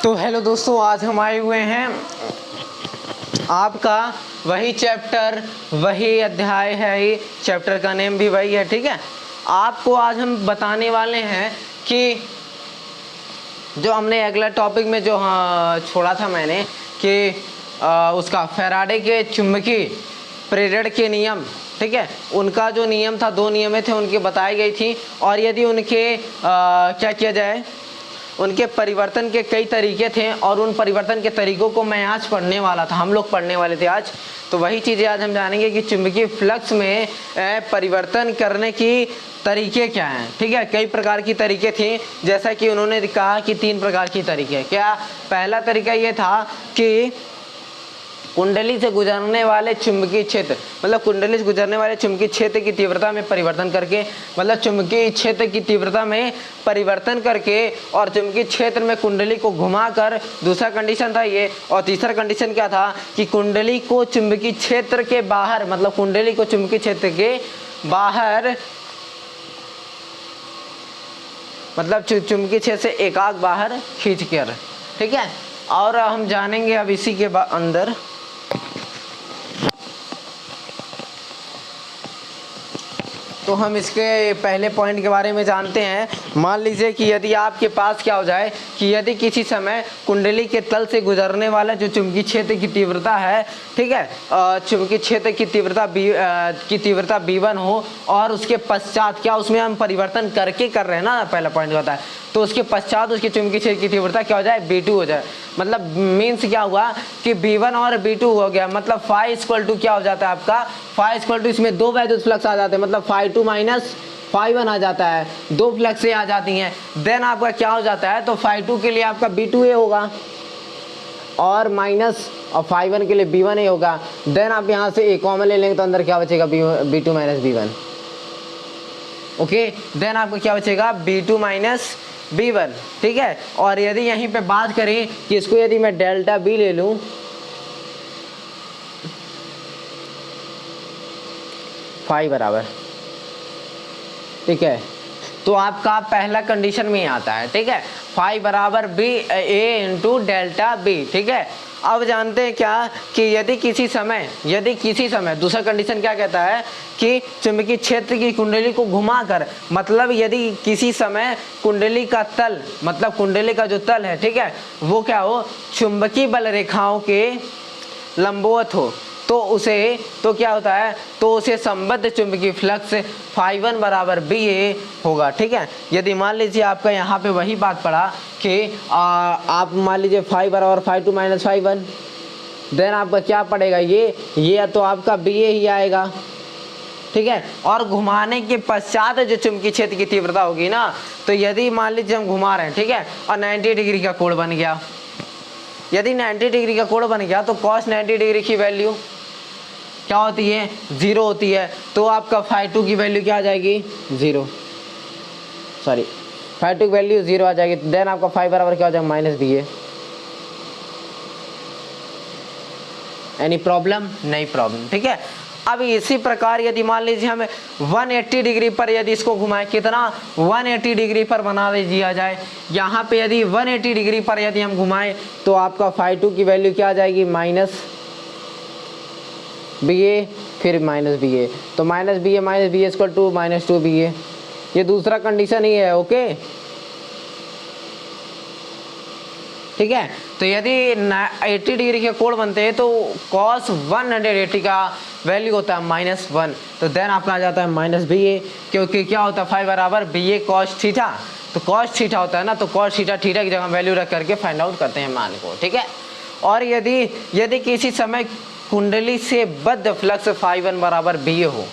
तो हेलो दोस्तों, आज हम आए हुए हैं आपका वही चैप्टर, वही अध्याय है। ये चैप्टर का नेम भी वही है, ठीक है। आपको आज हम बताने वाले हैं कि जो हमने अगला टॉपिक में जो छोड़ा था मैंने कि उसका फैराडे के चुंबकीय प्रेरण के नियम, ठीक है, उनका जो नियम था, दो नियमें थे उनकी बताई गई थी। और यदि उनके क्या किया जाए, उनके परिवर्तन के कई तरीके थे और उन परिवर्तन के तरीकों को मैं आज पढ़ने वाला था, हम लोग पढ़ने वाले थे आज। तो वही चीज़ें आज हम जानेंगे कि चुंबकीय फ्लक्स में परिवर्तन करने की तरीके क्या हैं, ठीक है। कई प्रकार की तरीके थे, जैसा कि उन्होंने कहा कि 3 प्रकार की तरीके। क्या पहला तरीका ये था कि कुंडली से गुजरने वाले चुंबकीय क्षेत्र, मतलब कुंडली से गुजरने वाले चुंबकीय क्षेत्र की तीव्रता में परिवर्तन करके, मतलब चुंबकीय क्षेत्र की तीव्रता में परिवर्तन करके और चुंबकीय क्षेत्र में कुंडली को घुमाकर, दूसरा कंडीशन था ये। और तीसरा कंडीशन क्या था कि कुंडली को चुंबकीय क्षेत्र के बाहर, मतलब कुंडली को चुंबकीय क्षेत्र के बाहर, मतलब चुंबकीय क्षेत्र से एकाक बाहर खींच कर, ठीक है। और हम जानेंगे अब इसी के अंदर तो हम इसके पहले पॉइंट के बारे में जानते हैं। मान लीजिए कि यदि आपके पास क्या हो जाए कि यदि किसी समय कुंडली के तल से गुजरने वाला जो चुंबकीय क्षेत्र की तीव्रता है, ठीक है, चुंबकीय क्षेत्र की तीव्रता B1 हो और उसके पश्चात क्या, उसमें हम परिवर्तन करके कर रहे हैं ना, पहला पॉइंट होता है, तो उसके पश्चात उसके चुंबकीय क्षेत्र की तीव्रता क्या हो जाए, B2 हो जाए। मतलब मीन्स क्या हुआ कि B1 और B2 हो गया, मतलब फाई इक्वल टू क्या हो जाता है आपका, फाई इक्वल टू, इसमें दो वैद्युत फ्लक्स आ जाते हैं, मतलब φ2 माइनस φ1 आ जाता है, दो फ्लक्सें आ जाती हैं। देन आपका क्या हो जाता है, तो φ2 के लिए आपका B2A होगा और माइनस, और φ1 के लिए B1A होगा। देन आप यहाँ से एक कॉमन ले लेंगे तो अंदर क्या बचेगा, B2 minus B1। Okay, then आपको क्या बचेगा, B2 माइनस B1, ठीक है। और यदि यहीं पे बात करें कि इसको यदि मैं डेल्टा B ले लूं, फाई बराबर, ठीक है, तो आपका पहला कंडीशन में ही आता है, ठीक है, फाई बराबर B A into delta B, ठीक है। अब जानते हैं क्या कि यदि किसी समय दूसरा कंडीशन क्या कहता है कि चुंबकीय क्षेत्र की कुंडली को घुमाकर, मतलब यदि किसी समय कुंडली का तल, मतलब कुंडली का जो तल है, ठीक है, वो क्या हो, चुंबकीय बल रेखाओं के लंबवत हो, तो क्या होता है, तो उसे संबद्ध चुंबकीय फ्लक्स φ1 बराबर BA होगा, ठीक है। यदि मान लीजिए आपका यहाँ पे वही बात पड़ा कि आप मान लीजिए फाई बराबर φ2 माइनस φ1, देन आपका क्या पड़ेगा, ये तो आपका BA ही आएगा, ठीक है। और घुमाने के पश्चात जो चुंबकीय क्षेत्र की तीव्रता होगी ना, तो यदि मान लीजिए हम घुमा रहे हैं, ठीक है, और 90 डिग्री का कोण बन गया, यदि 90 डिग्री का कोण बन गया तो cos 90 डिग्री की वैल्यू क्या होती है, 0 होती है। तो आपका φ2 की वैल्यू क्या आ जाएगी, 0, सॉरी, φ2 की वैल्यू 0 आ जाएगी। देन आपका फाई बराबर क्या हो जाएगा, माइनस BA। एनी प्रॉब्लम, नहीं प्रॉब्लम, ठीक है। अब इसी प्रकार यदि मान लीजिए हमें 180 डिग्री पर यदि इसको घुमाएं, कितना, 180 डिग्री पर बना दिया जाए, यहाँ पे यदि 180 डिग्री पर यदि हम घुमाएं तो आपका φ2 की वैल्यू क्या आ जाएगी, माइनस BA, फिर माइनस BA, तो minus BA equal to minus 2BA, ये दूसरा कंडीशन ही है, ओके, ठीक है। तो यदि 80 डिग्री के कोण बनते हैं तो cos 180 का वैल्यू होता है -1, तो देन आपका आ जाता है माइनस BA, क्योंकि क्या होता है, फाई बराबर BA cos थीटा, तो cos थीटा होता है ना, तो cos थीटा की जगह वैल्यू रख करके फाइंड आउट करते हैं मान को, ठीक है। और यदि किसी समय कुंडली से बद्ध फ्लक्स φ1 बराबर BA हो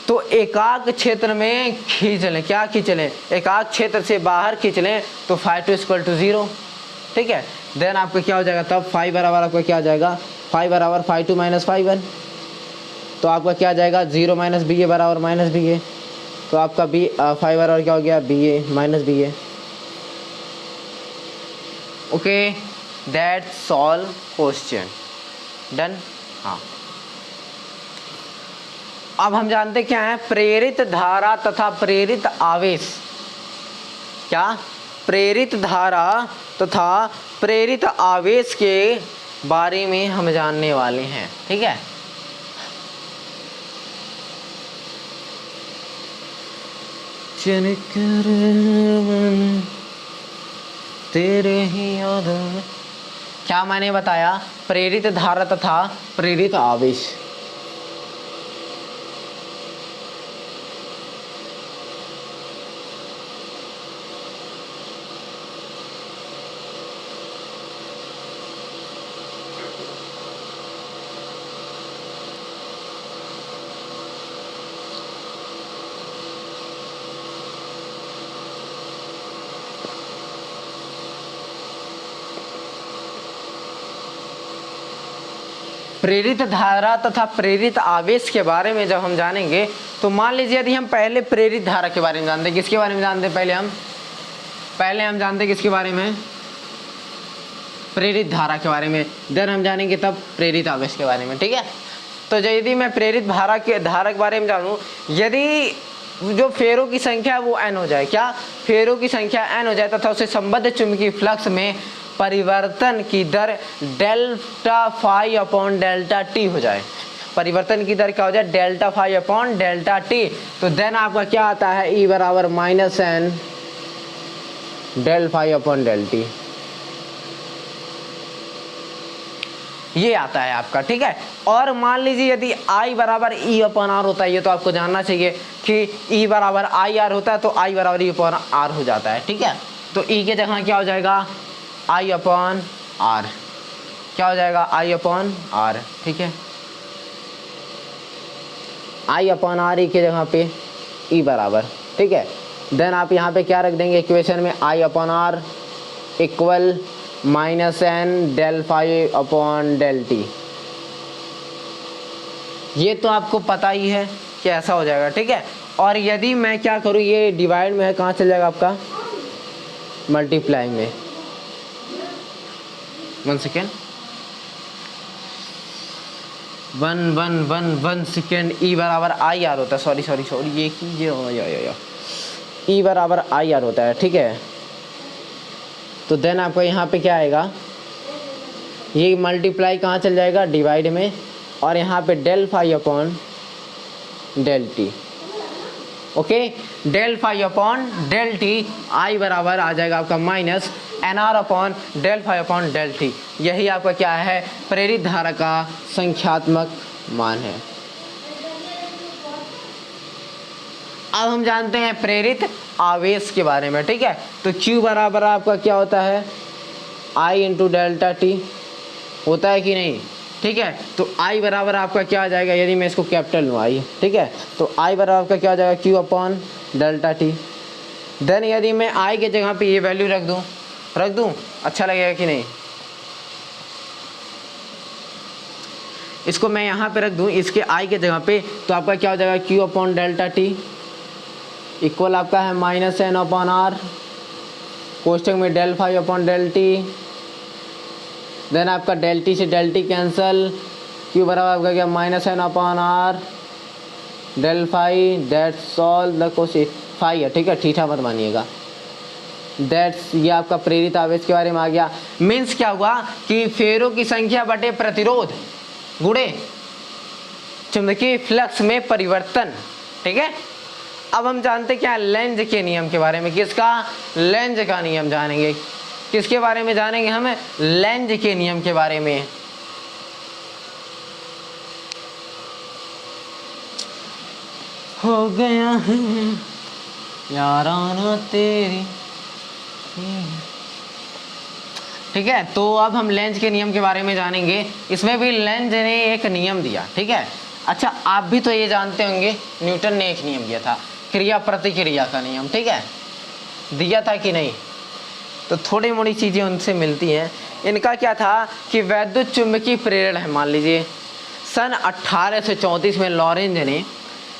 तो एकाक क्षेत्र में खींच लें, क्या खींच लें, एकाक क्षेत्र से बाहर खींच लें, तो φ2 इक्वल टू 0, ठीक है। देन आपका क्या हो जाएगा, तब फाई बराबर आपका क्या आ जाएगा, फाई बराबर φ2 माइनस φ1, तो आपका क्या आ जाएगा, 0 माइनस BA बराबर माइनस BA, तो आपका फाई बराबर क्या हो गया, BA minus BA। Okay, that's solve question, done. हाँ, अब हम जानते क्या है, प्रेरित धारा तथा प्रेरित आवेश, क्या प्रेरित धारा तथा प्रेरित आवेश के बारे में हम जानने वाले हैं। ठीक है, तेरे ही याद में, क्या मैंने बताया? प्रेरित धारा तथा प्रेरित आवेश। प्रेरित धारा तथा प्रेरित आवेश के बारे में जब हम जानेंगे तो मान लीजिए यदि हम पहले प्रेरित धारा के बारे में जानते हैं, किसके बारे में जानते हैं? पहले हम जानते हैं किसके बारे में? प्रेरित धारा के बारे में। देन हम जानेंगे तब प्रेरित आवेश के बारे में। ठीक है, तो यदि मैं प्रेरित धारा के बारे में जानूं, यदि जो फेरों की संख्या है वो n हो जाए, क्या? फेरों की संख्या n हो जाए तथा उसे संबद्ध चुंबकीय फ्लक्स में परिवर्तन की दर delta phi upon delta T हो जाए। परिवर्तन की दर क्या हो जाए? Delta phi upon delta T. तो देन आपका क्या आता है? E बराबर minus N del phi upon del T, ये आता है आपका। ठीक है, और मान लीजिए यदि I बराबर E अपॉन आर होता है, ये तो आपको जानना चाहिए कि E बराबर आई आर होता है, तो I बराबर E अपॉन आर हो जाता है। ठीक है, तो E के जगह क्या हो जाएगा? I अपॉन आर, क्या हो जाएगा? I upon R. ठीक है, I अपॉन आर E के जगह पे E बराबर। ठीक है, देन आप यहाँ पे क्या रख देंगे इक्वेशन में? I upon R equal minus N del phi upon del T. ये तो आपको पता ही है कि ऐसा हो जाएगा। ठीक है, और यदि मैं क्या करूँ, ये डिवाइड में है, कहाँ चल जाएगा आपका? मल्टीप्लाई में। 1 सेकेंड, 1 सेकेंड। E बराबर आई आर होता है, सॉरी ये कीजिए, E बराबर आई आर होता है। ठीक है, तो देन आपको यहाँ पे क्या आएगा? ये मल्टीप्लाई कहाँ चल जाएगा? डिवाइड में, और यहाँ पे del phi upon del T. Okay, del phi upon del T, I बराबर आ जाएगा आपका minus N R upon del phi upon del T. यही आपका क्या है? प्रेरित धारा का संख्यात्मक मान है। अब हम जानते हैं प्रेरित आवेश के बारे में। ठीक है, तो Q बराबर आपका क्या होता है? I इंटू डेल्टा टी होता है कि नहीं? ठीक है, तो I बराबर आपका क्या आ जाएगा? यदि मैं इसको कैपिटल लूँ I, ठीक है, तो I बराबर आपका क्या आ जाएगा? Q upon delta T. Then यदि मैं I के जगह पे ये वैल्यू रख दूँ, अच्छा लगेगा कि नहीं? इसको मैं यहाँ पे रख दूँ, इसके I के जगह पे, तो आपका क्या हो जाएगा? Q upon delta T equal आपका है माइनस एन अपॉन आर, कोष्टक में del phi upon del T. Then आपका डेल टी से डेल टी कैंसल, Q बराबर आपका क्या? Minus N upon R del phi, that's all the कोशिश फाई है। ठीक है, ठीठा मत मानिएगा। दैट्स, ये आपका प्रेरित आवेश के बारे में आ गया। मीन्स क्या हुआ कि फेरों की संख्या बटे प्रतिरोध गुणे चुंबकीय फ्लक्स में परिवर्तन। ठीक है, अब हम जानते क्या? लेंज के नियम के बारे में। किसका? लेंज का नियम जानेंगे। किसके बारे में जानेंगे? हम लेंज के नियम के बारे में। हो गया है याराना तेरी। ठीक है, तो अब हम लेंज के नियम के बारे में जानेंगे। इसमें भी लेंज ने एक नियम दिया। ठीक है, अच्छा आप भी तो ये जानते होंगे, न्यूटन ने एक नियम दिया था, क्रिया प्रतिक्रिया का नियम। ठीक है, दिया था कि नहीं? तो थोड़ी मोड़ी चीज़ें उनसे मिलती हैं। इनका क्या था कि वैद्युत चुंबकीय प्रेरण है। मान लीजिए सन 1834 में लॉरेंज ने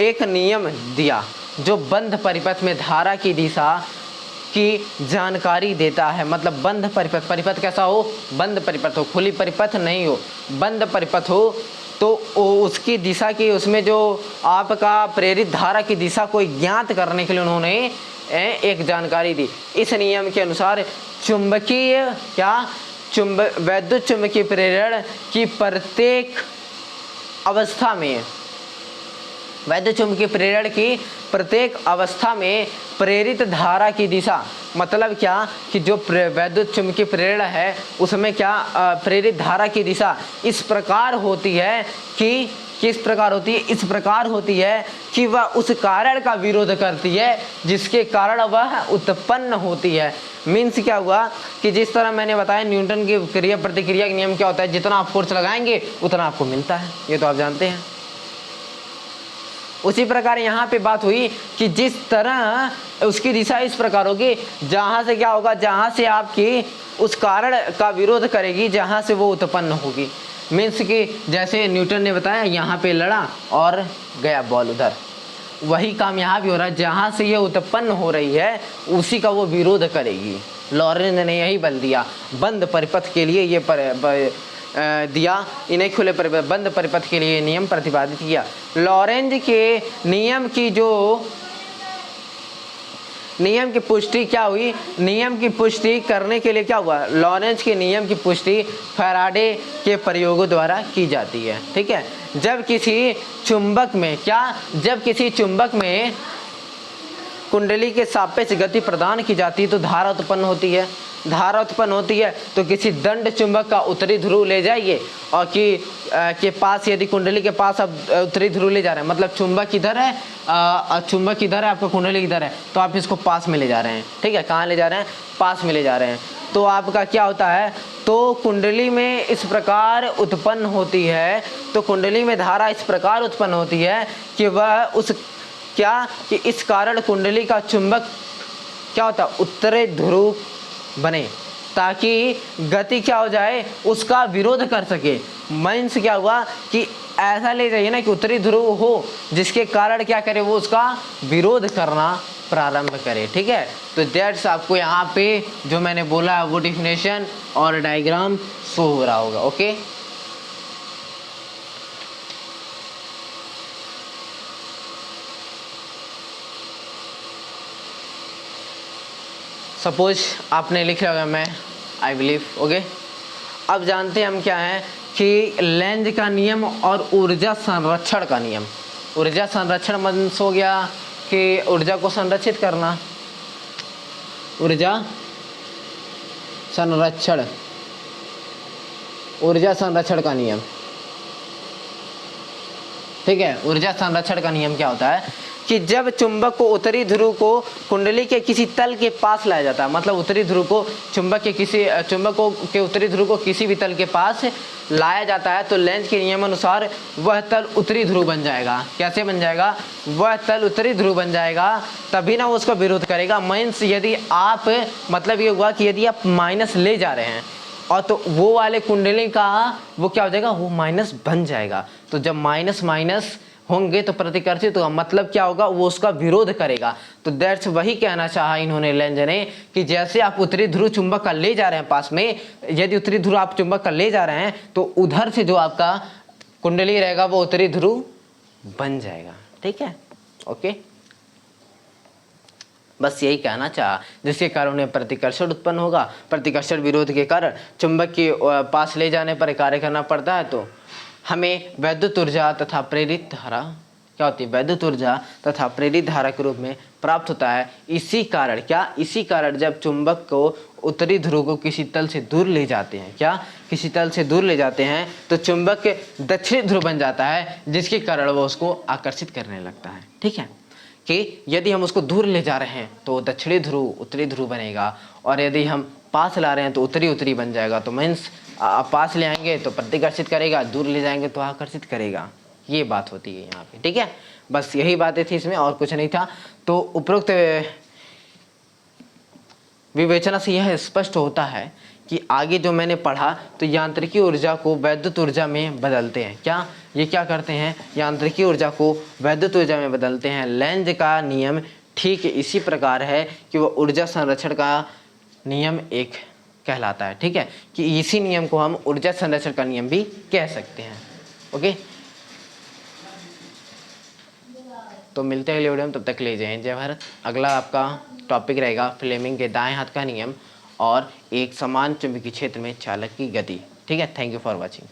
एक नियम दिया जो बंध परिपथ में धारा की दिशा की जानकारी देता है। मतलब बंध परिपथ, परिपथ कैसा हो? बंद परिपथ हो, खुली परिपथ नहीं हो, बंद परिपथ हो, तो उसकी दिशा की, उसमें जो आपका प्रेरित धारा की दिशा को ज्ञात करने के लिए उन्होंने एक जानकारी दी। इस नियम के अनुसार चुंबकीय वैद्युत चुंबकीय प्रेरण की प्रत्येक अवस्था में वैद्युत चुंबकीय प्रेरण की प्रत्येक अवस्था में प्रेरित धारा की दिशा, मतलब क्या कि जो वैद्युत चुंबकीय प्रेरण है उसमें क्या प्रेरित धारा की दिशा इस प्रकार होती है कि किस प्रकार होती है, इस प्रकार होती है कि वह उस कारण का विरोध करती है जिसके कारण वह उत्पन्न होती है। मीन्स क्या हुआ कि जिस तरह मैंने बताया न्यूटन की क्रिया प्रतिक्रिया का नियम क्या होता है, जितना आप फोर्स लगाएंगे उतना आपको मिलता है, ये तो आप जानते हैं। उसी प्रकार यहाँ पे बात हुई कि जिस तरह उसकी दिशा इस प्रकार होगी, जहाँ से क्या होगा, जहाँ से आपकी उस कारण का विरोध करेगी जहाँ से वो उत्पन्न होगी। मीन्स कि जैसे न्यूटन ने बताया यहाँ पे लड़ा और गया बॉल उधर, वही काम यहाँ भी हो रहा है, जहाँ से ये उत्पन्न हो रही है उसी का वो विरोध करेगी। लॉरेंज ने यही बल दिया, बंद परिपथ के लिए ये दिया, इन्हें खुले बंद परिपथ के लिए नियम प्रतिपादित किया। लॉरेंज के नियम की पुष्टि क्या हुई, नियम की पुष्टि करने के लिए क्या हुआ, लॉरेंज के नियम की पुष्टि फैराडे के प्रयोगों द्वारा की जाती है। ठीक है, जब किसी चुंबक में कुंडली के सापेक्ष गति प्रदान की जाती है तो धारा उत्पन्न होती है तो किसी दंड चुंबक का उत्तरी ध्रुव ले जाइए और के पास, यदि कुंडली के पास अब उत्तरी ध्रुव ले जा रहे हैं, मतलब चुंबक इधर है, आपका कुंडली इधर है, तो आप इसको पास में ले जा रहे हैं। ठीक है, कहाँ ले जा रहे हैं, पास में ले जा रहे हैं, तो आपका क्या होता है, तो कुंडली में इस प्रकार उत्पन्न होती है, तो कुंडली में धारा इस प्रकार उत्पन्न होती है कि वह कि इस कारण कुंडली का चुंबक क्या होता है, उत्तरी ध्रुव बने ताकि गति क्या हो जाए, उसका विरोध कर सके। मीन्स क्या हुआ कि ऐसा ले जाइए ना कि उत्तरी ध्रुव हो जिसके कारण क्या करे, वो उसका विरोध करना प्रारंभ करे। ठीक है, तो दैट्स आपको यहाँ पे जो मैंने बोला वो डिफिनेशन और डायग्राम शो हो रहा होगा। ओके, सपोज आपने लिख लिया होगा, मैं आई बिलीव। ओके, अब जानते हैं हम क्या है कि लेंज का नियम और ऊर्जा संरक्षण का नियम। ऊर्जा संरक्षण मीन्स हो गया कि ऊर्जा को संरक्षित करना, ऊर्जा संरक्षण का नियम। ठीक है, ऊर्जा संरक्षण का नियम क्या होता है कि जब चुंबक को उत्तरी ध्रुव को कुंडली के किसी तल के पास लाया जाता है, मतलब उत्तरी ध्रुव को चुंबक के उत्तरी ध्रुव को किसी भी तल के पास लाया जाता है, तो लेंज के नियम अनुसार वह तल उत्तरी ध्रुव बन जाएगा। कैसे बन जाएगा, वह तल उत्तरी ध्रुव बन जाएगा, तभी ना वो उसका विरोध करेगा। मीन्स यदि आप, मतलब ये हुआ कि यदि आप माइनस ले जा रहे हैं और तो वो वाले कुंडली का वो क्या हो जाएगा, वो माइनस बन जाएगा। तो जब माइनस होंगे तो प्रतिकर्षित होगा, मतलब क्या होगा, वो उसका विरोध करेगा। तो दैट्स वही कहना चाहा इन्होंने लेंज ने कि जैसे आप उत्तरी ध्रुव चुंबक का ले जा रहे हैं पास में, यदि उत्तरी ध्रुव आप चुंबक का ले जा रहे हैं तो उधर से जो आपका कुंडली रहेगा वो उत्तरी ध्रुव बन जाएगा। ठीक है, ओके, बस यही कहना चाहा, जिसके कारण उन्हें प्रतिकर्षण उत्पन्न होगा। प्रतिकर्षण विरोध के कारण चुंबक के पास ले जाने पर कार्य करना पड़ता है, तो हमें वैद्युत ऊर्जा तथा प्रेरित धारा क्या होती है, वैद्युत ऊर्जा तथा प्रेरित धारा के रूप में प्राप्त होता है। इसी कारण जब चुंबक को उत्तरी ध्रुव को किसी तल से दूर ले जाते हैं, किसी तल से दूर ले जाते हैं, तो चुंबक दक्षिणी ध्रुव बन जाता है, जिसके कारण वो उसको आकर्षित करने लगता है। ठीक है, कि यदि हम उसको दूर ले जा रहे हैं तो दक्षिणी ध्रुव उत्तरी ध्रुव बनेगा, और यदि हम पास ला रहे हैं तो उत्तरी बन जाएगा। तो मीन्स पास ले आएंगे तो प्रतिकर्षित करेगा, दूर ले जाएंगे तो आकर्षित करेगा। ये बात होती है यहाँ पे। ठीक है, बस यही बातें थी इसमें, और कुछ नहीं था। तो उपरोक्त विवेचना से यह स्पष्ट होता है कि आगे जो मैंने पढ़ा, तो यांत्रिकी ऊर्जा को वैद्युत ऊर्जा में बदलते हैं। ये क्या करते हैं, यांत्रिकी ऊर्जा को वैद्युत ऊर्जा में बदलते हैं। लेंज का नियम ठीक इसी प्रकार है कि वह ऊर्जा संरक्षण का नियम एक कहलाता है। ठीक है, कि इसी नियम को हम ऊर्जा संरक्षण का नियम भी कह सकते हैं। ओके, तो मिलते हैं अगले वीडियो में, तब तक ले जाएं जय भारत। अगला आपका टॉपिक रहेगा फ्लेमिंग के दाएं हाथ का नियम और एक समान चुंबकीय क्षेत्र में चालक की गति। ठीक है, थैंक यू फॉर वॉचिंग।